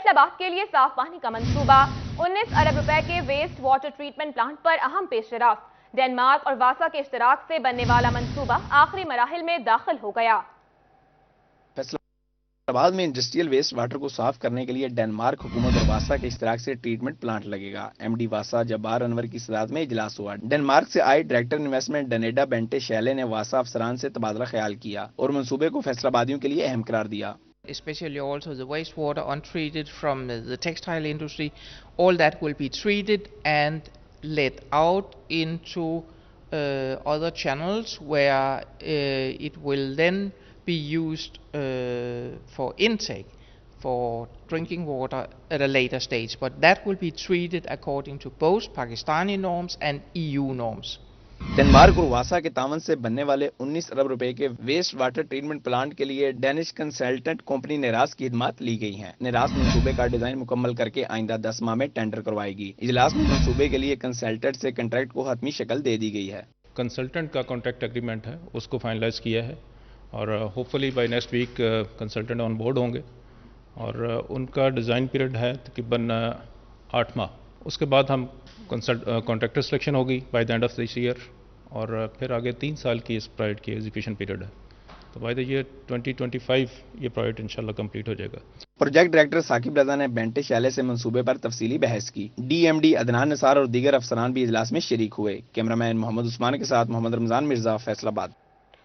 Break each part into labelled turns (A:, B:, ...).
A: फैसला बात के लिए साफ पानी का मंसूबा 19 अरब रुपए के वेस्ट वाटर ट्रीटमेंट प्लांट पर अहम पेशरफ्त। डेनमार्क और वासा के इश्तराक से बनने वाला मंसूबा आखिरी मराहिल में दाखिल हो गया।
B: फैसलाबाद में इंडस्ट्रियल वेस्ट वाटर को साफ करने के लिए डेनमार्क हुकूमत और वासा के इश्तराक से ट्रीटमेंट प्लांट लगेगा। एमडी वासा जब्बार अनवर की सदारत में इजलास हुआ। डेनमार्क से आए डायरेक्टर इन्वेस्टमेंट डनेडा बेंटे शैले ने वासा अफसरान से तबादला ख्याल किया और मंसूबे को फैसलाबादियों के लिए अहम करार दिया।
C: Especially also the wastewater untreated from the textile industry, all that will be treated and let out into other channels where it will then be used for intake for drinking water at a later stage, but that will be treated according to both Pakistani norms and EU norms.
B: Denmark और वासा के तावन से बनने वाले 19 अरब रुपए के waste water treatment plant के लिए Danish consultant company नेरास की खिदमत ली गई हैं। नेरास मंसूबे का डिजाइन मुकम्मल करके आइंदा 10 माह में टेंडर करवाएगी। इजलास में मंसूबे के लिए कंसल्टेंट से कॉन्ट्रैक्ट को हतमी शक्ल दे दी गई है।
D: कंसल्टेंट का कॉन्ट्रैक्ट एग्रीमेंट है, उसको फाइनलाइज किया है और hopefully by next week consultant on board होंगे और उनका डिज़ाइन पीरियड है तकरीबन 8 माह। उसके बाद हम कॉन्ट्रैक्टर सिलेक्शन होगी by the end of this year और फिर आगे 3 साल की इस प्रोजेक्ट की एग्जीक्यूशन पीरियड है, तो बाय द ईयर 2025 ये प्रोजेक्ट इंशाल्लाह कंप्लीट हो जाएगा।
B: प्रोजेक्ट डायरेक्टर साकिब रजा ने बेंटे शैले से मंसूबे पर तफसीली बहस की। डीएमडी अदनान निसार और दीगर अफसरान भी इजलास में शरीक हुए। कैमरामैन मोहम्मद उस्मान के साथ मोहम्मद रमजान मिर्जा, फैसलाबाद।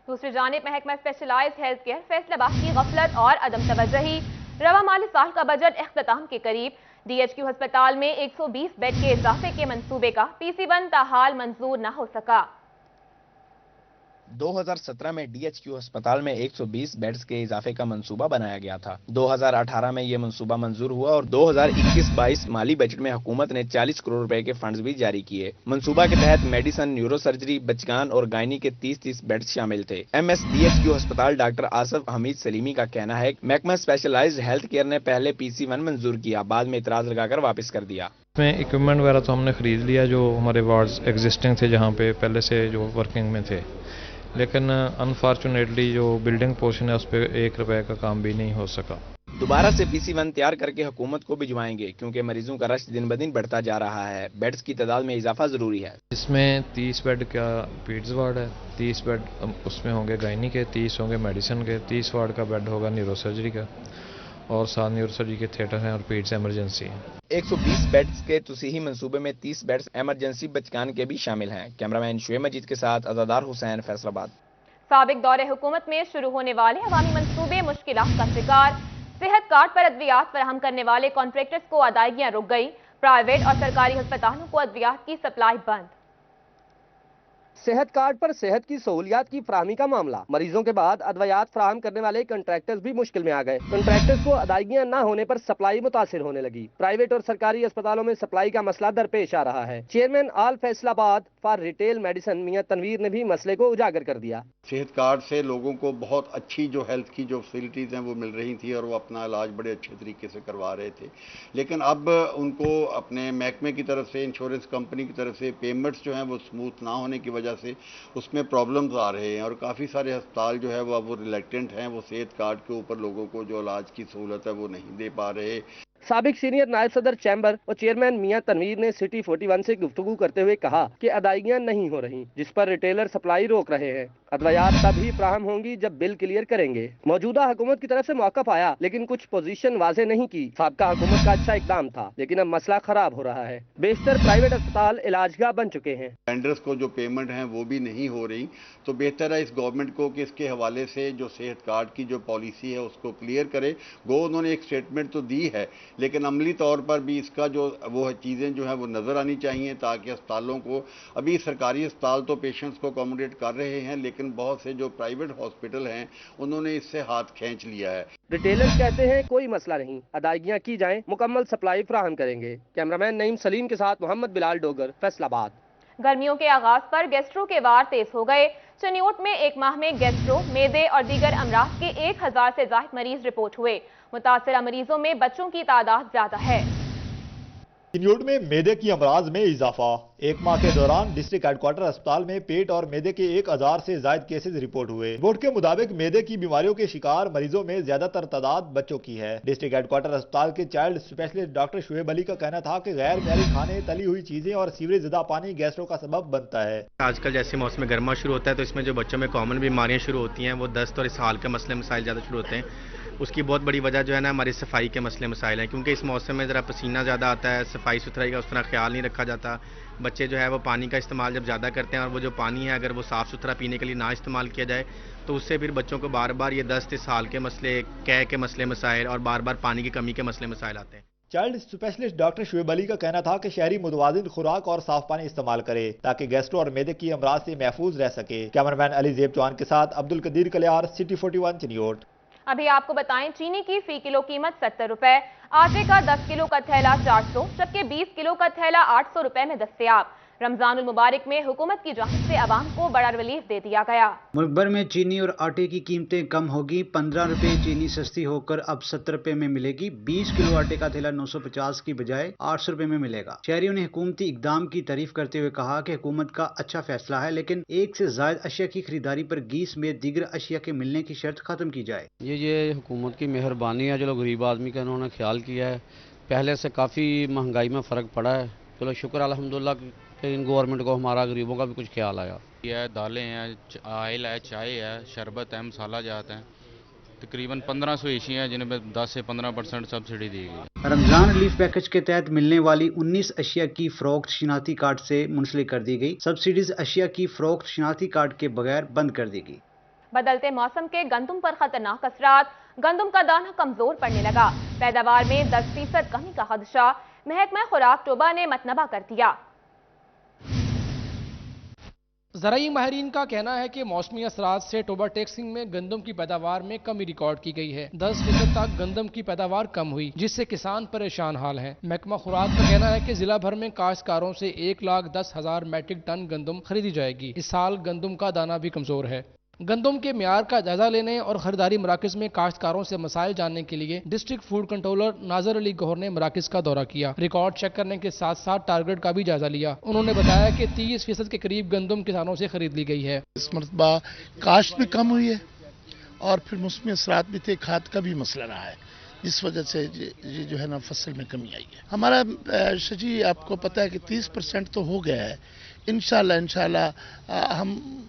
A: दूसरी जानिब महकमा स्पेशलाइज्ड हेल्थ केयर फैसलाबाद की गफलत और अदम तवज्जुही। रवा माली साल का बजट इख्तिताम के करीब। डीएचक्यू अस्पताल में 120 बेड के इजाफे के मंसूबे का PC1 ताहाल मंजूर न हो सका।
B: 2017 में डीएचक्यू अस्पताल में 120 बेड्स के इजाफे का मंसूबा बनाया गया था। 2018 में यह मंसूबा मंजूर हुआ और 2021-22 माली बजट में हुकूमत ने 40 करोड़ रुपए के फंड्स भी जारी किए। मंसूबा के तहत मेडिसन, न्यूरो सर्जरी, बचकान और गायनी के 30-30 बेड्स शामिल थे। MSDHQ अस्पताल डॉक्टर आसफ हमीद सलीमी का कहना है कि महकमा स्पेशलाइज्ड हेल्थ केयर ने पहले PC1 मंजूर किया, बाद में इतराज लगाकर वापस कर दिया।
E: इसमें इक्विपमेंट वगैरह तो हमने खरीद लिया जो हमारे वार्ड्स एग्जिस्टिंग थे, जहाँ पे पहले से जो वर्किंग में थे, लेकिन अनफॉर्चुनेटली जो बिल्डिंग पोर्शन है उस पर 1 रुपए का काम भी नहीं हो सका।
B: दोबारा से PC1 तैयार करके हुकूमत को भिजवाएंगे क्योंकि मरीजों का रश दिन ब दिन बढ़ता जा रहा है। बेड्स की तादाद में इजाफा जरूरी है।
E: इसमें 30 बेड का पीड्स वार्ड है, 30 बेड उसमें होंगे गायनी के, 30 होंगे मेडिसिन के, 30 वार्ड का बेड होगा न्यूरो सर्जरी का और 7 न्यूरो सर्जरी के थिएटर हैं और पीड्स एमरजेंसी है।
B: 120 बेड्स के तुसीही मंसूबे में 30 बेड्स एमरजेंसी बचकान के भी शामिल हैं। कैमरामैन शुएब मजीद के साथ अज़ादार हुसैन, फैसलाबाद।
A: साबिक दौरे हुकूमत में शुरू होने वाले अवामी मंसूबे मुश्किलात का शिकार। सेहत कार्ड पर अद्वियात फराहम करने वाले कॉन्ट्रैक्टर्स को अदायगियां रुक गई। प्राइवेट और सरकारी अस्पतालों को अद्वियात की सप्लाई बंद।
F: सेहत कार्ड पर सेहत की सहूलियात की फराहमी का मामला। मरीजों के बाद अदवियात फराहम करने वाले कंट्रैक्टर्स भी मुश्किल में आ गए। कंट्रैक्टर्स को अदायगियां न होने पर सप्लाई मुतासिर होने लगी। प्राइवेट और सरकारी अस्पतालों में सप्लाई का मसला दरपेश आ रहा है। Chairman all Faisalabad for retail medicine Mian Tanveer ने भी मसले को उजागर कर दिया।
G: सेहत कार्ड से लोगों को बहुत अच्छी जो हेल्थ की जो फैसिलिटीज़ हैं वो मिल रही थी और वो अपना इलाज बड़े अच्छे तरीके से करवा रहे थे, लेकिन अब उनको अपने महकमे की तरफ से, इंश्योरेंस कंपनी की तरफ से पेमेंट्स जो हैं वो स्मूथ ना होने की वजह से उसमें प्रॉब्लम्स आ रहे हैं और काफ़ी सारे अस्पताल जो है वो रिलेक्टेंट हैं, वो सेहत कार्ड के ऊपर लोगों को जो इलाज की सहूलत है वो नहीं दे पा रहे।
F: साबिक सीनियर नायब सदर चैम्बर और चेयरमैन मियां तनवीर ने सिटी 41 से गुफ्तगू करते हुए कहा कि अदायगियां नहीं हो रही, जिस पर रिटेलर सप्लाई रोक रहे हैं। अद्वियात तभी फ्राहम होंगी जब बिल क्लियर करेंगे। मौजूदा हुकूमत की तरफ से मौक़िफ़ आया लेकिन कुछ पोजीशन वाजे नहीं की। साबका हुकूमत का अच्छा इक़दाम था लेकिन अब मसला खराब हो रहा है। बेशतर प्राइवेट अस्पताल इलाजगाह बन चुके हैं।
G: टेंडर्स को जो पेमेंट है वो भी नहीं हो रही, तो बेहतर है इस गवर्नमेंट को कि इसके हवाले से जो सेहत कार्ड की जो पॉलिसी है उसको क्लियर करे। गो उन्होंने एक स्टेटमेंट तो दी है लेकिन अमली तौर पर भी इसका जो वो चीज़ें जो है वो नज़र आनी चाहिए ताकि अस्पतालों को, अभी सरकारी अस्पताल तो पेशेंट्स को अकोमोडेट कर रहे हैं लेकिन बहुत से जो प्राइवेट हॉस्पिटल हैं उन्होंने इससे हाथ खींच लिया है।
F: रिटेलर्स कहते हैं कोई मसला नहीं, अदायगियां की जाएं, मुकम्मल सप्लाई फ्राहम करेंगे। कैमरामैन नईम सलीम के साथ मोहम्मद बिलाल डोगर, फैसलाबाद।
A: गर्मियों के आगाज पर गैस्ट्रो के वार तेज हो गए। चनियोट में एक माह में गैस्ट्रो, मेदे और दीगर अमराज के 1000 से ज्यादा मरीज रिपोर्ट हुए। मुतासरा मरीजों में बच्चों की तादाद ज्यादा है।
H: चिन्योट में मेदे की अमराज में इजाफा। एक माह के दौरान डिस्ट्रिक्ट हेडक्वार्टर अस्पताल में पेट और मेदे के 1000 से ज्यादा केसेस रिपोर्ट हुए। रिपोर्ट के मुताबिक मेदे की बीमारियों के शिकार मरीजों में ज्यादातर तादाद बच्चों की है। डिस्ट्रिक्ट हेडक्वार्टर अस्पताल के child specialist doctor Shoaib Ali का कहना था कि गैर म्यारी खाने, तली हुई चीजें और सीवरेज ज़दा पानी गैस्ट्रो का सबब बनता है।
I: आजकल जैसे मौसम गर्मा शुरू होता है तो इसमें जो बच्चों में कॉमन बीमारियां शुरू होती हैं वो दस्त और इसहाल के मसले मसाइल ज़्यादा शुरू होते हैं। उसकी बहुत बड़ी वजह जो है ना हमारी सफाई के मसले मसाइल हैं, क्योंकि इस मौसम में ज़रा पसीना ज़्यादा आता है, सफाई सुथराई का उस तरह ख्याल नहीं रखा जाता। बच्चे जो है वो पानी का इस्तेमाल जब ज़्यादा करते हैं और वो जो पानी है अगर वो साफ़ सुथरा पीने के लिए ना इस्तेमाल किया जाए तो उससे फिर बच्चों को बार बार ये दस्त, इसहाल के मसले, कै के मसले मसाइल और बार बार पानी की कमी के मसले मसाइल आते हैं।
H: Child specialist doctor Shoaib Ali का कहना था कि शहरी मुतवाजिन खुराक और साफ पानी इस्तेमाल करे ताकि गैस्ट्रो और मेदे की अमराज से महफूज रह सके। कैमरामैन अली जेब चौहान के साथ अब्दुल कदीर कलियार, सिटी 41 चिन्योट।
A: अभी आपको बताएं, चीनी की फी किलो कीमत 70 रुपए, आटे का 10 किलो का थैला 400, जबकि 20 किलो का थैला 800 रुपए में दस्तयाब। रमजानुल मुबारक में हुकूमत की जानिब से अवाम को बड़ा रिलीफ दे दिया गया।
J: मुल्क भर में चीनी और आटे की कीमतें कम होगी। 15 रुपए चीनी सस्ती होकर अब 70 रुपए में मिलेगी। 20 किलो आटे का थैला 950 की बजाय 800 रुपए में मिलेगा। शहरियों ने हुकूमती इकदाम की तारीफ करते हुए कहा कि हुकूमत का अच्छा फैसला है, लेकिन एक से ज्यादा अशिया की खरीदारी पर घी समेत दीगर अशिया के मिलने की शर्त खत्म की जाए।
K: ये हुकूमत की मेहरबानी है, चलो गरीब आदमी का इन्होंने ख्याल किया है। पहले से काफ़ी महंगाई में फ़र्क पड़ा है, चलो शुक्र अल्हम्दुलिल्लाह कि इन गवर्नमेंट को हमारा गरीबों का भी कुछ ख्याल आया।
L: ये दालें हैं, आयल है, चाय है, शरबत है, मसाला जात हैं, तकरीबन 1500 एशिया हैं जिनमें 10 से 15% सब्सिडी दी गई।
J: रमजान रिलीफ पैकेज के तहत मिलने वाली 19 अशिया की फरोख्त शिनाख्ती कार्ड से मुंसलिक कर दी गई। सब्सिडीज अशिया की फरोख्त शिनाख्ती कार्ड के बगैर बंद कर दी गई।
A: बदलते मौसम के गंदम पर खतरनाक असरात, गंदम का दाना कमजोर पड़ने लगा, पैदावार में 10% कमी का खदशा, महकमा खुराक टोबा ने मतनबा कर दिया।
M: ज़राई माहिरीन का कहना है कि मौसमी असरात से टोबा टेक्सिंग में गंदम की पैदावार में कमी रिकॉर्ड की गई है। 10% तक गंदम की पैदावार कम हुई, जिससे किसान परेशान हाल हैं। महकमा खुराक का कहना है कि जिला भर में काश्तकारों से 1,10,000 मैट्रिक टन गंदम खरीदी जाएगी। इस साल गंदम का दाना भी कमजोर है। गंदम के म्यार का जायजा लेने और खरीदारी मराकज में काश्तकारों से मसाइल जानने के लिए district food controller Nazar Ali Gohar ने मराकज का दौरा किया। रिकॉर्ड चेक करने के साथ साथ टारगेट का भी जायजा लिया। उन्होंने बताया कि 30% के करीब गंदम किसानों से खरीद ली गई है।
N: इस मरतबा काश्त भी कम हुई है और फिर मौसमी असरात भी थे, खाद का भी मसला रहा है, जिस वजह से ये जो है ना फसल में कमी आई है। हमारा शजी आपको पता है कि 30% तो हो गया है। इंशाल्लाह हम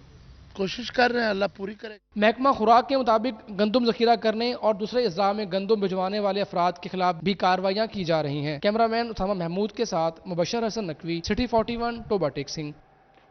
N: कोशिश कर रहे हैं, अल्लाह पूरी करे।
M: महकमा खुराक के मुताबिक गंदम जखीरा करने और दूसरे अज़ला में गंदम भिजवाने वाले अफराद के खिलाफ भी कार्रवाइयाँ की जा रही हैं। कैमरामैन उसामा महमूद के साथ मुबशर हसन नकवी, सिटी 41 टोबा टेक्सिंग।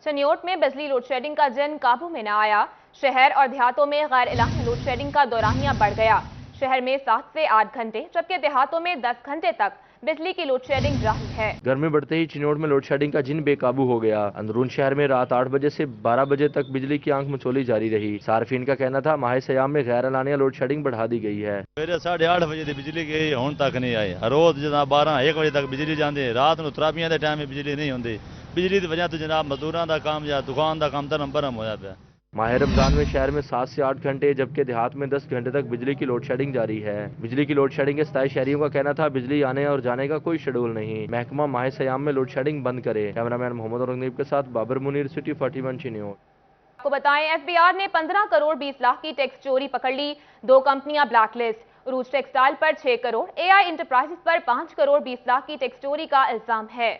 A: चनियोट में बिजली लोड शेडिंग का जन काबू में न आया, शहर और देहातों में गैर इलाही लोड शेडिंग का दौरानिया बढ़ गया। शहर में 7 से 8 घंटे जबकि देहातों में 10 घंटे तक बिजली की लोड शेडिंग जारी है।
O: गर्मी बढ़ते ही चिन्योट में लोड शेडिंग का जिन बेकाबू हो गया। अंदरून शहर में रात 8 बजे से 12 बजे तक बिजली की आंख मचोली जारी रही। सार्फिन का कहना था माह सयाम में गैर एलानिया लोड शेडिंग बढ़ा दी गई है।
P: मेरे 8:30 बजे से बिजली गई हुण तक नहीं आई। रोज जना 12-1 बजे तक बिजली जाती, रात को तराबियां के टाइम में बिजली नहीं होती। बिजली की वजह तो जनाब मजदूरों का काम या दुकान का काम धर्म भरम होया पिया।
O: माह रमजान में शहर में 7 से 8 घंटे जबकि देहात में 10 घंटे तक बिजली की लोड शेडिंग जारी है। बिजली की लोड शेडिंग के सताए शहरियों का कहना था बिजली आने और जाने का कोई शेड्यूल नहीं। महकमा माह सयाम में लोड शेडिंग बंद करे। कैमरामैन मोहम्मद औरंगजेब के साथ बाबर मुनीर, सिटी 41 चिन्योट।
A: आपको बताएं, एफबीआर ने 15 करोड़ 20 लाख की टैक्स चोरी पकड़ ली। 2 कंपनियां ब्लैकलिस्ट। उरूज टेक्सटाइल पर 6 करोड़, एआई इंटरप्राइजेस पर 5 करोड़ 20 लाख की टैक्स चोरी का इल्जाम है।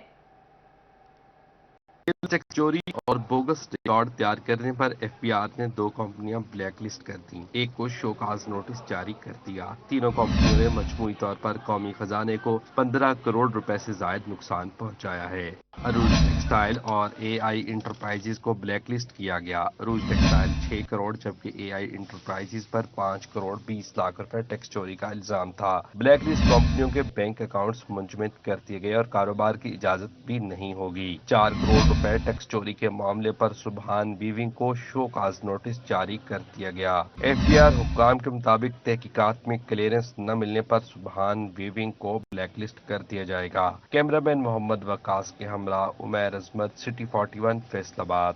Q: टैक्स चोरी और बोगस रिकॉर्ड तैयार करने पर एफबीआर ने 2 कंपनियां ब्लैक लिस्ट कर दी, एक को शोकाज नोटिस जारी कर दिया। तीनों कंपनियों ने मजमूई तौर पर कौमी खजाने को 15 करोड़ रुपए से ज्यादा नुकसान पहुंचाया है। अरूज टेक्सटाइल और एआई इंटरप्राइजेस को ब्लैक लिस्ट किया गया। अरूज टेक्सटाइल 6 करोड़ जबकि एआई इंटरप्राइजेस पर 5 करोड़ 20 लाख रुपए टैक्स चोरी का इल्जाम था। ब्लैक लिस्ट कंपनियों के बैंक अकाउंट्स मुंजमद कर दिए गए और कारोबार की इजाजत भी नहीं होगी। 4 करोड़ रुपए टैक्स चोरी के मामले पर सुबहान वीविंग को शोकाज नोटिस जारी कर दिया गया। एफबीआर हुक्काम के मुताबिक तहकीकात में क्लियरेंस न मिलने पर सुबहान वीविंग को ब्लैकलिस्ट कर दिया जाएगा। कैमरामैन मोहम्मद वकास के हमरा उमैर अजमत, सिटी 41 फैसलाबाद।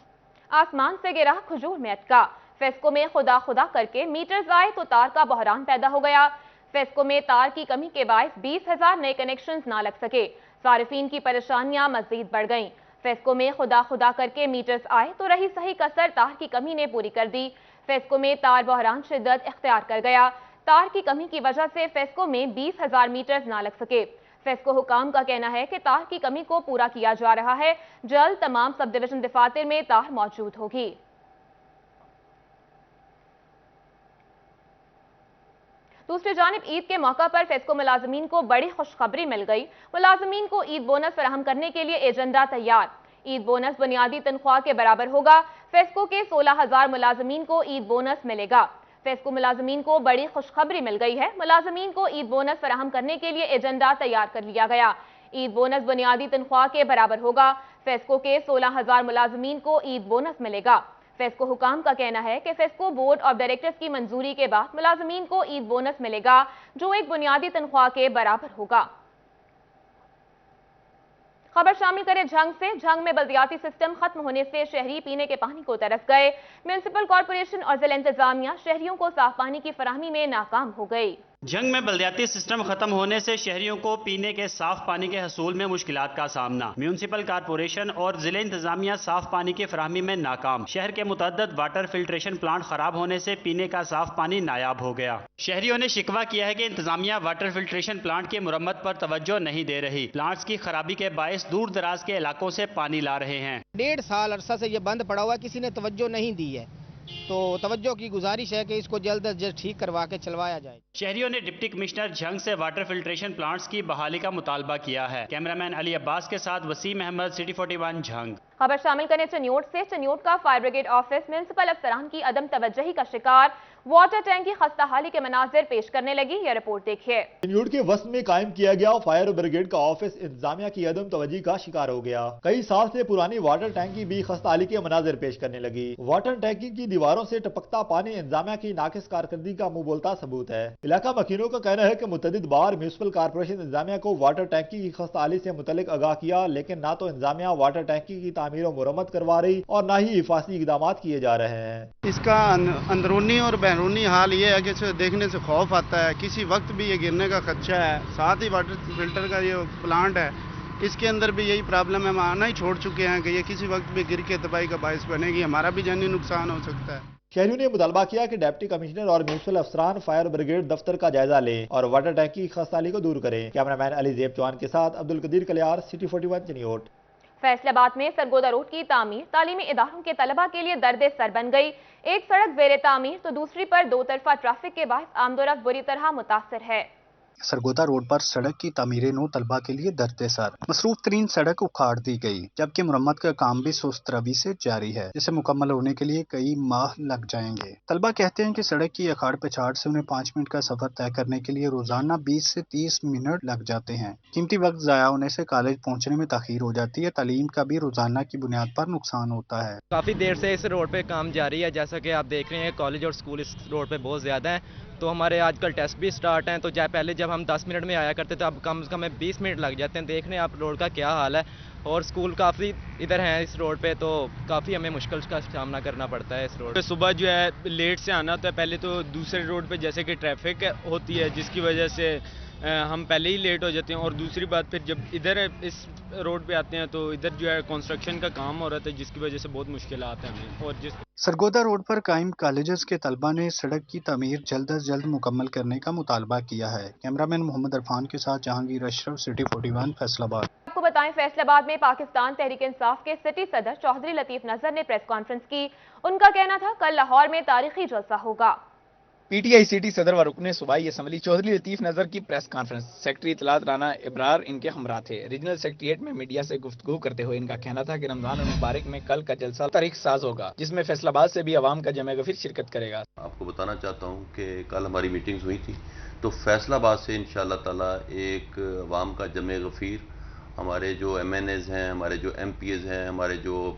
A: आसमान से गिरा खजूर में अटका, फेस्को में खुदा खुदा करके मीटर्स आए तो तार का बहरान पैदा हो गया। फेस्को में तार की कमी के बायस 20,000 नए कनेक्शंस ना लग सके। सारिफीन की परेशानियां मजीद बढ़ गईं। फेस्को में खुदा खुदा करके मीटर्स आए तो रही सही कसर तार की कमी ने पूरी कर दी। फेस्को में तार बहरान शिद्दत इख्तियार कर गया। तार की कमी की वजह से फेस्को में 20,000 मीटर्स ना लग सके। फेस्को हुकाम का कहना है कि तार की कमी को पूरा किया जा रहा है। जल्द तमाम सब डिवीजन दफातर में तार मौजूद होगी। दूसरी जानिब ईद के मौका पर फेस्को मुलाजमीन को बड़ी खुशखबरी मिल गई। मुलाजमीन को ईद बोनस फराहम करने के लिए एजेंडा तैयार। ईद बोनस बुनियादी तनख्वाह के बराबर होगा। फेस्को के 16,000 मुलाजमीन को ईद बोनस मिलेगा। फेस्को मुलाजमीन को बड़ी खुशखबरी मिल गई है। मुलाजमीन को ईद बोनस फराहम करने के लिए एजेंडा तैयार कर लिया गया। ईद बोनस बुनियादी तनख्वाह के बराबर होगा। फेस्को के 16,000 मुलाजमीन को ईद बोनस मिलेगा। फेस्को हुकाम का कहना है कि फेस्को बोर्ड ऑफ डायरेक्टर्स की मंजूरी के बाद मुलाजमीन को ईद बोनस मिलेगा, जो एक बुनियादी तनख्वाह के बराबर होगा। खबर शामिल करें झंग से। झंग में बल्दियाती सिस्टम खत्म होने से शहरी पीने के पानी को तरस गए। म्यूनिसिपल कॉर्पोरेशन और जिला इंतजामिया शहरियों को साफ पानी की फराहमी में नाकाम हो गई।
R: झंग में बल्दियाती सिस्टम खत्म होने से शहरियों को पीने के साफ पानी के हसूल में मुश्किलात का सामना। म्यूनिसिपल कॉर्पोरेशन और जिला इंतजामिया साफ पानी की फराहमी में नाकाम। शहर के मुतअद्दिद वाटर फिल्ट्रेशन प्लांट खराब होने से पीने का साफ पानी नायाब हो गया। शहरियों ने शिकवा किया है कि इंतजामिया वाटर फिल्ट्रेशन प्लांट की मुरम्मत पर तवज्जो नहीं दे रही। प्लांट्स की खराबी के बायस दूर दराज के इलाकों से पानी ला रहे हैं।
S: 1.5 साल अरसा से ये बंद पड़ा हुआ, किसी ने तवज्जो नहीं दी है, तो तवज्जो की गुजारिश है कि इसको जल्द अज जल्द ठीक करवा के चलवाया जाए।
R: शहरियों ने डिप्टी कमिश्नर झंग से वाटर फिल्ट्रेशन प्लांट्स की बहाली का मुतालबा किया है। कैमरामैन अली अब्बास के साथ वसीम अहमद, सिटी 41 झंग।
A: खबर शामिल करें चनियोट से। चनियोट का फायर ब्रिगेड ऑफिस म्यूनिसिपल अफसरान की अदम तवज्जही का शिकार। वाटर टैंक की खस्ता हाली के मनाजिर पेश करने लगी। यह रिपोर्ट देखिए।
H: चनियोट के वस्त में कायम किया गया फायर ब्रिगेड का ऑफिस इंतजामिया की अदम तवज्जही का शिकार हो गया। कई साल से पुरानी वाटर टैंक की भी खस्ता हाली के मनाजिर पेश करने लगी। वाटर टैंकी की दीवारों से टपकता पानी इंतजामिया की नाकिस कारकर्दगी का मुंह बोलता सबूत है। इलाका मकीनों का कहना है कि मुतअद्दिद बार म्यूनिसिपल कॉर्पोरेशन इंतजामिया को वाटर टैंकी की खस्ता हाली से मुतल्लिक आगाह किया, लेकिन ना तो इंतजामिया वाटर टैंकी की तामीर और मुरम्मत करवा रही और ना ही हिफाजती इकदाम किए जा रहे हैं।
T: इसका अंदरूनी और बैरूनी हाल ये है कि इसे देखने से खौफ आता है। किसी वक्त भी ये गिरने का खदशा है। साथ ही वाटर फिल्टर का ये प्लांट है, इसके अंदर भी यही प्रॉब्लम है। हम आना ही छोड़ चुके हैं कि ये किसी वक्त भी गिर के तबाही का बायस बनेगी। हमारा भी जानी नुकसान हो सकता है।
H: शहरियों ने मुतालबा किया कि डिप्टी कमिश्नर और म्यूनिसिपल अफसरान फायर ब्रिगेड दफ्तर का जायजा लें और वाटर टैंकी की खस्ताहाली को दूर करें। कैमरामैन अली ज़ेब चौहान के साथ अब्दुल कदीर कलियार, सिटी 41 चनियोट।
A: फैसलाबाद में सरगोदा रोड की तामीर तालीमी इदारों के तलबा के लिए दर्द सर बन गई। एक सड़क ज़ेरे तामीर तो दूसरी पर दो तरफा ट्रैफिक के बायस आमदोरफ्त बुरी तरह मुतासर है।
U: सरगोदा रोड पर सड़क की तामीरें नो तलबा के लिए दर्द सर। मसरूफ तरीन सड़क उखाड़ दी गई, जबकि मुरम्मत का काम भी सुस्त रवि से जारी है, जिसे मुकम्मल होने के लिए कई माह लग जाएंगे। तलबा कहते हैं कि सड़क की अखाड़ पछाड़ से उन्हें 5 मिनट का सफर तय करने के लिए रोजाना 20 से 30 मिनट लग जाते हैं। कीमती वक्त ज़ाया होने से कॉलेज पहुँचने में ताखीर हो जाती है। तालीम का भी रोजाना की बुनियाद पर नुकसान होता है।
V: काफ़ी देर से इस रोड पे काम जारी है। जैसा कि आप देख रहे हैं कॉलेज और स्कूल इस रोड पे बहुत ज़्यादा है, तो हमारे आजकल टेस्ट भी स्टार्ट हैं। तो पहले जब हम 10 मिनट में आया करते थे, अब कम से कम 20 मिनट लग जाते हैं। देख रहे हैं आप रोड का क्या हाल है, और स्कूल काफ़ी इधर हैं इस रोड पे, तो काफ़ी हमें मुश्किल का सामना करना पड़ता है इस रोड पे।
W: सुबह जो है लेट से आना होता है। पहले तो दूसरे रोड पे जैसे कि ट्रैफिक होती है, जिसकी वजह से हम पहले ही लेट हो जाते हैं, और दूसरी बात फिर जब इधर इस रोड पे आते हैं तो इधर जो है कंस्ट्रक्शन का काम हो रहा था, जिसकी वजह से बहुत मुश्किल आते हैं हमें। और
U: सरगोदा रोड पर कायम कॉलेजेस के तलबा ने सड़क की तामीर जल्द अज जल्द मुकम्मल करने का मुतालबा किया है। कैमरामैन मोहम्मद अरफान के साथ जहांगीर अशरफ, सिटी 41 फैसलाबाद।
A: आपको बताएं फैसलाबाद में पाकिस्तान तहरीक इंसाफ के सिटी सदर चौधरी लतीफ नजर ने प्रेस कॉन्फ्रेंस की। उनका कहना था कल लाहौर में तारीखी जलसा होगा।
B: पीटीआई सिटी सदर व रुकने सूबाई असम्बली चौधरी लतीफ नजर की प्रेस कॉन्फ्रेंस। सेक्रेटरी इतलात राना इब्रार इनके हमरा थे। रीजनल सेक्रेटरीट में मीडिया से गुफ्तगू करते हुए इनका कहना था कि रमजान मुबारक में कल का जलसा तारीख साज होगा, जिसमें फैसलाबाद से भी अवाम का जमे गफीर शिरकत करेगा।
X: आपको बताना चाहता हूँ कि कल हमारी मीटिंग्स हुई थी, तो फैसलाबाद से इंशाअल्लाह ताला एक अवाम का जमे गफीर, हमारे जो MNAs हैं, हमारे जो MPs हैं, हमारे जो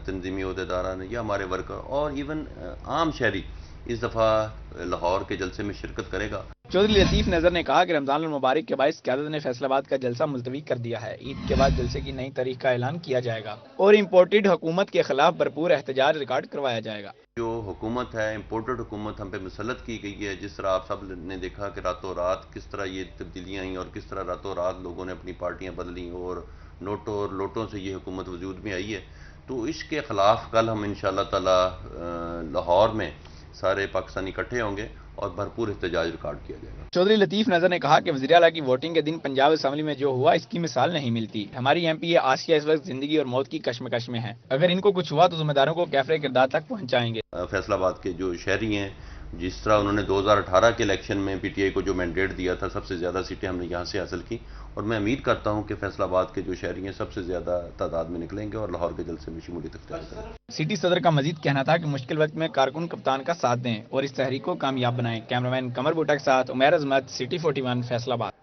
X: तंजीमी अहदेदारान हैं या हमारे वर्कर और इवन आम शहरी इस दफ़ा लाहौर के जलसे में शिरकत करेगा।
B: चौधरी लतीफ नजर ने कहा कि रमजान मुबारक के बायस क़यादत ने फैसलाबाद का जलसा मुलतवी कर दिया है। ईद के बाद जलसे की नई तारीख का ऐलान किया जाएगा और इम्पोर्टेड हुकूमत के खिलाफ भरपूर एहतजाज रिकॉर्ड करवाया जाएगा।
X: जो हुकूमत है, इम्पोर्टेड हुकूमत हम पे मुसल्लत की गई है, जिस तरह आप सब ने देखा कि रातों रात किस तरह ये तब्दीलियाँ आई और किस तरह रातों रात लोगों ने अपनी पार्टियाँ बदली और नोटों और लोटों से ये हुकूमत वजूद में आई है। तो इसके खिलाफ कल हम इंशाअल्लाह ताला लाहौर में सारे पाकिस्तानी इकट्ठे होंगे और भरपूर एहतजाज रिकॉर्ड किया जाएगा।
B: चौधरी लतीफ नजर ने कहा कि वज़ीर आला की वोटिंग के दिन पंजाब असेंबली में जो हुआ इसकी मिसाल नहीं मिलती। हमारी MP आसिया इस वक्त जिंदगी और मौत की कश्मकश में है। अगर इनको कुछ हुआ तो जिम्मेदारों को कैफरे किरदार तक पहुंचाएंगे।
X: फैसलाबाद के जो शहरी हैं, जिस तरह उन्होंने 2018 के इलेक्शन में PTI को जो मैंडेट दिया था, सबसे ज़्यादा सीटें हमने यहाँ से हासिल की और मैं उम्मीद करता हूँ कि फैसलाबाद के जो शहरी हैं सबसे ज़्यादा तादाद में निकलेंगे और लाहौर के जलसे में शमूलियत करेंगे।
B: सिटी सदर का मजीद कहना था कि मुश्किल वक्त में कारकुन कप्तान का साथ दें और इस तहरीक को कामयाब बनाएं। कैमरामैन कमर बूटा के साथ Umair Azmat, city 41 Faisalabad.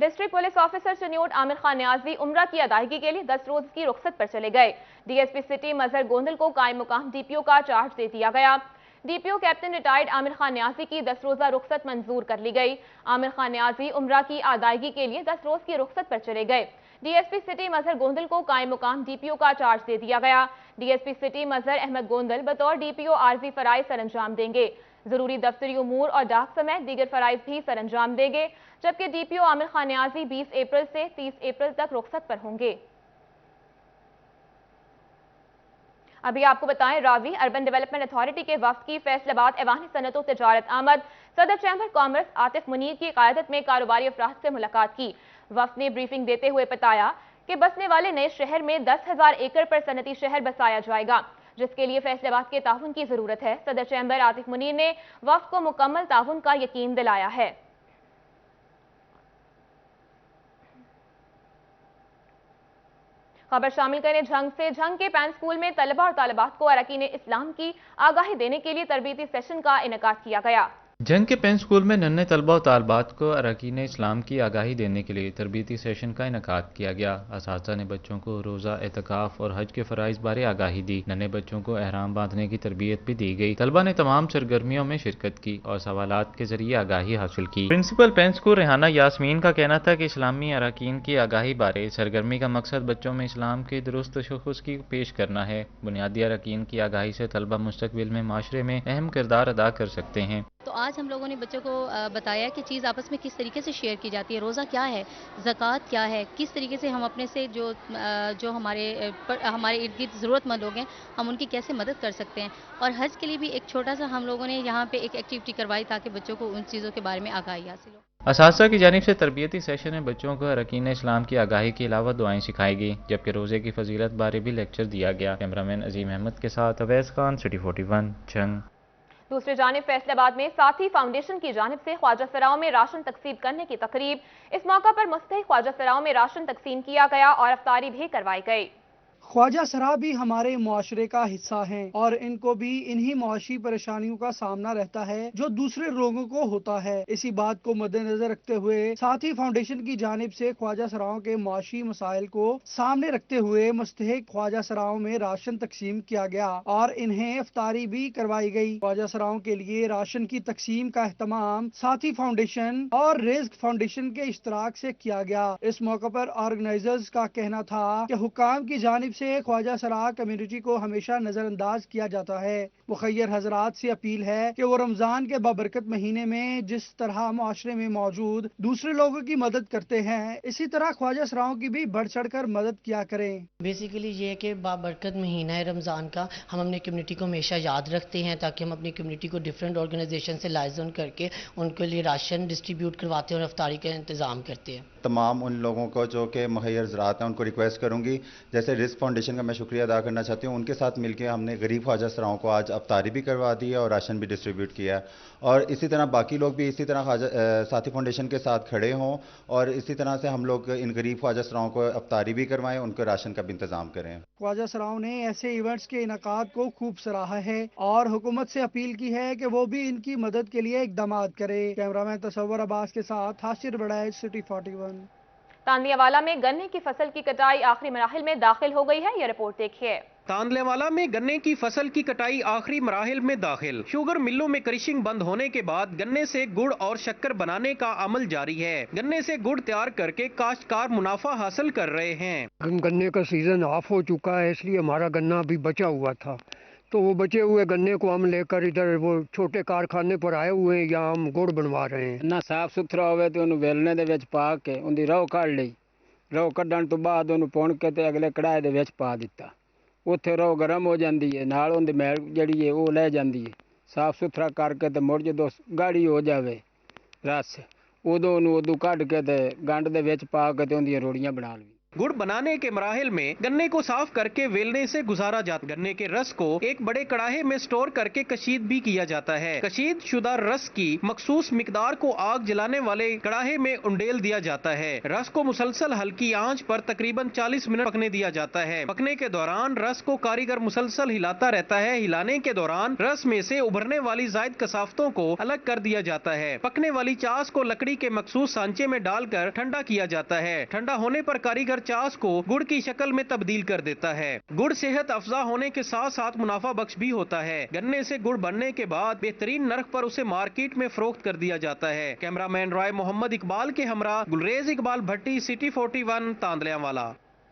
A: District police officer Chiniot Aamir Khan Niazi उम्रा की अदायगी के लिए 10 रोज की रुख्सत पर चले गए। DSP सिटी मजहर गोंदल को कायम मुकाम DPO का चार्ज दे दिया गया। DPO captain retired Aamir Khan Niazi की 10 रोजा रुख्सत मंजूर कर ली गई। आमिर खान न्याजी उम्रा की अदायगी के लिए 10 रोज की रुख्सत पर चले गए। DSP सिटी मजहर गोंदल को कायम मुकाम DPO का चार्ज दे दिया गया। DSP सिटी मजहर अहमद गोंदल बतौर DPO आर्जी फराइज सर अंजाम देंगे। जरूरी दफ्तरी उमूर और डाक समेत दीगर फराइज भी सर अंजाम देंगे, जबकि DPO आमिर खान न्याजी 20 अप्रैल से 30 अप्रैल तक रुख्सत पर होंगे। अभी आपको बताएं, रावी अर्बन डेवलपमेंट अथॉरिटी के वफ्द की फैसलाबाद ऐवान सनत और तिजारत आमद सदर चैम्बर कॉमर्स आतिफ मुनीर की क़यादत में कारोबारी अफराद से मुलाकात की। वफ्द ने ब्रीफिंग देते हुए बताया कि बसने वाले नए शहर में 10,000 एकड़ पर सनती शहर बसाया जाएगा, जिसके लिए फैसलाबाद के ताउन की जरूरत है। सदर चैम्बर आतिफ मुनीर ने वफ्द को मुकम्मल ताउन का यकीन दिलाया है। खबर शामिल करें झंग से। झंग के पैन स्कूल में तलबा और तालिबात को अरकान इस्लाम की आगाही देने के लिए तरबीती सेशन का इनेकाद किया गया।
C: झंग के पेन स्कूल में नन्हे तलबा और तालिबात को अरकान इस्लाम की आगाही देने के लिए तरबीती सेशन का इनेकाद किया गया। असातिज़ा ने बच्चों को रोज़ा, एतकाफ और हज के फ़राइज़ बारे आगाही दी। नन्हे बच्चों को एहराम बांधने की तरबियत भी दी गई। तलबा ने तमाम सरगर्मियों में शिरकत की और सवालात के जरिए आगाही हासिल की। Principal pen school Rehana Yasmeen का कहना था कि इस्लामी अरकान की आगाही बारे सरगर्मी का मकसद बच्चों में इस्लाम के दुरुस्त तशख़्ख़ुस की पेश करना है। बुनियादी अरकान की आगाही से तलबा मुस्तक़बिल में माशरे में अहम किरदार अदा कर सकते हैं।
D: तो आज हम लोगों ने बच्चों को बताया कि चीज़ आपस में किस तरीके से शेयर की जाती है, रोज़ा क्या है, ज़कात क्या है, किस तरीके से हम अपने से जो हमारे इर्द गिर्द ज़रूरतमंद लोग हैं हम उनकी कैसे मदद कर सकते हैं। और हज के लिए भी एक छोटा सा हम लोगों ने यहाँ पे एक एक्टिविटी करवाई ताकि बच्चों को उन चीज़ों के बारे में आगाही हासिल हो।
C: असातिज़ा की जानिब से तरबियती सेशन में बच्चों को अरकान इस्लाम की आगाही के अलावा दुआएं सिखाई गई, जबकि रोज़े की फजीलत बारे भी लेक्चर दिया गया। कैमरामैन अजीम अहमद के साथ अवैस खान, सिटी 41 झंग।
A: दूसरी जानिब फैसलाबाद में साथी फाउंडेशन की जानिब से ख्वाजा सराओं में राशन तकसीम करने की तकरीब। इस मौका पर मुस्तहिक ख्वाजा सराओं में राशन तकसीम किया गया और अफ्तारी भी करवाई गई।
E: ख्वाजा सरा भी हमारे मुआशरे का हिस्सा हैं और इनको भी इन्हीं मुआशी परेशानियों का सामना रहता है जो दूसरे लोगों को होता है। इसी बात को मद्देनजर रखते हुए साथी फाउंडेशन की जानिब से ख्वाजा सराओं के मुआशी मसाइल को सामने रखते हुए मुस्तहिक ख्वाजा सराओं में राशन तकसीम किया गया और इन्हें इफ्तारी भी करवाई गई। ख्वाजा सराओं के लिए राशन की तकसीम का एहतमाम साथी फाउंडेशन और रिज़्क फाउंडेशन के इश्तराक से किया गया। इस मौके पर ऑर्गेनाइजर्स का कहना था कि हुक्काम की जानिब से ख्वाजा सरा कम्युनिटी को हमेशा नजरअंदाज किया जाता है। मुखय्यर हजरात से अपील है कि वो रमजान के बाबरकत महीने में जिस तरह मुआशरे में मौजूद दूसरे लोगों की मदद करते हैं, इसी तरह ख्वाजा सराओं की भी बढ़ चढ़ कर मदद किया करें।
G: बेसिकली ये है कि बाबरकत महीना है रमजान का, हम अपनी कम्युनिटी को हमेशा याद रखते हैं ताकि हम अपनी कम्युनिटी को डिफरेंट ऑर्गेनाइजेशन से लाइजन करके उनके लिए राशन डिस्ट्रीब्यूट करवाते हैं और अफ्तारी का इंतजाम करते हैं।
Y: तमाम उन लोगों को जो कि मुहैयर ज़राअत हैं उनको रिक्वेस्ट करूंगी, जैसे रिस्क फाउंडेशन का मैं शुक्रिया अदा करना चाहती हूँ, उनके साथ मिलकर हमने गरीब ख्वाजा सराओं को आज अफ्तारी भी करवा दी है और राशन भी डिस्ट्रीब्यूट किया है। और इसी तरह बाकी लोग भी इसी तरह साथी फाउंडेशन के साथ खड़े हों और इसी तरह से हम लोग इन गरीब ख्वाजा सराओं को अफ्तारी भी करवाएं, उनको राशन का भी इंतजाम करें।
E: ख्वाजा सराओं ने ऐसे इवेंट्स के इनकाद को खूब सराहा है और हुकूमत से अपील की है कि वो भी इनकी मदद के लिए इकदाम करे। कैमरामैन तसव्वुर अब्बास के साथ हासिर बड़ाई, सिटी 41।
A: तांदियावाला में गन्ने की फसल की कटाई आखिरी मराहिल में दाखिल हो गई है। यह रिपोर्ट देखिए।
F: तांदलेवाला में गन्ने की फसल की कटाई आखिरी मराहिल में दाखिल। शुगर मिलों में क्रशिंग बंद होने के बाद गन्ने से गुड़ और शक्कर बनाने का अमल जारी है। गन्ने से गुड़ तैयार करके काश्तकार मुनाफा हासिल कर रहे हैं।
I: गन्ने का सीजन ऑफ हो चुका है, इसलिए हमारा गन्ना अभी बचा हुआ था, तो वो बचे हुए गन्ने को हम लेकर इधर वो छोटे कारखाने पर आए हुए हैं, यहाँ हम गुड़ बनवा रहे हैं।
J: ना साफ सुथरा होवे तो उन्हें वेलने दे विच पा के उनकी रौ कढ़ ली, रौ कढ़न तो बाद उन्हें पुण के ते अगले कढ़ाई दे विच पा दिता। उत्थे रौ गर्म हो जाती है, नाल उनकी मैल जिहड़ी है वो लै जाती है। साफ सुथरा करके ते मुड़ जदों गाढ़ी हो जावे रस उदों उन्हें उदों कढ़ के ते गंढ दे विच पा के ते उनकी रोड़ियां बना लवी।
F: गुड़ बनाने के मराहिल में गन्ने को साफ करके वेलने से गुजारा जाता। गन्ने के रस को एक बड़े कड़ाहे में स्टोर करके कशीद भी किया जाता है। कशीद शुदा रस की मखसूस मिकदार को आग जलाने वाले कड़ाहे में उंडेल दिया जाता है। रस को मुसलसल हल्की आंच पर तकरीबन 40 मिनट पकने दिया जाता है। पकने के दौरान रस को कारीगर मुसलसल हिलाता रहता है। हिलाने के दौरान रस में से उभरने वाली जायद कसाफ्तों को अलग कर दिया जाता है। पकने वाली चास को लकड़ी के मखसूस सांचे में डालकर ठंडा किया जाता है। ठंडा होने पर कारीगर चास को गुड़ की शक्ल में तब्दील कर देता है। गुड़ सेहत अफजा होने के साथ साथ मुनाफा बख्श भी होता है। गन्ने से गुड़ बनने के बाद बेहतरीन नर्ख पर उसे मार्केट में फरोख्त कर दिया जाता है। कैमरामैन राय मोहम्मद इकबाल के हमरा गुलरेज इकबाल भट्टी, सिटी 41 तांदलियांवाला।